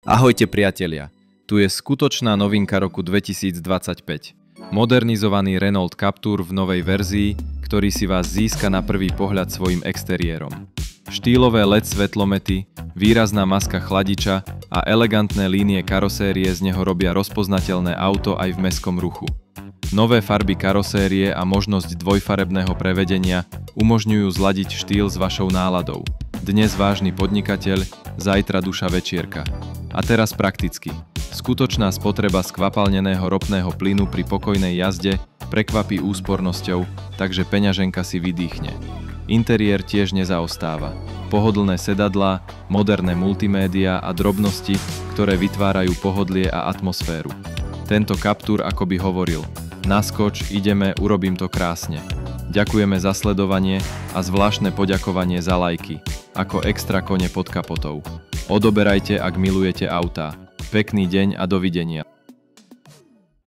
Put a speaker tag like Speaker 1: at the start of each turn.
Speaker 1: Ahojte priatelia, tu je skutočná novinka roku 2025. Modernizovaný Renault Captur v novej verzii, ktorý si vás získa na prvý pohľad svojim exteriérom. Štýlové LED svetlomety, výrazná maska chladiča a elegantné línie karosérie z neho robia rozpoznateľné auto aj v mestskom ruchu. Nové farby karosérie a možnosť dvojfarebného prevedenia umožňujú zladiť štýl s vašou náladou. Dnes vážny podnikateľ, zajtra duša večierka. A teraz prakticky. Skutočná spotreba skvapalneného ropného plynu pri pokojnej jazde prekvapí úspornosťou, takže peňaženka si vydýchne. Interiér tiež nezaostáva. Pohodlné sedadlá, moderné multimédia a drobnosti, ktoré vytvárajú pohodlie a atmosféru. Tento Captur akoby hovoril: naskoč, ideme, urobím to krásne. Ďakujeme za sledovanie a zvláštne poďakovanie za lajky, ako extra kone pod kapotou. Odoberajte, ak milujete autá. Pekný deň a dovidenia.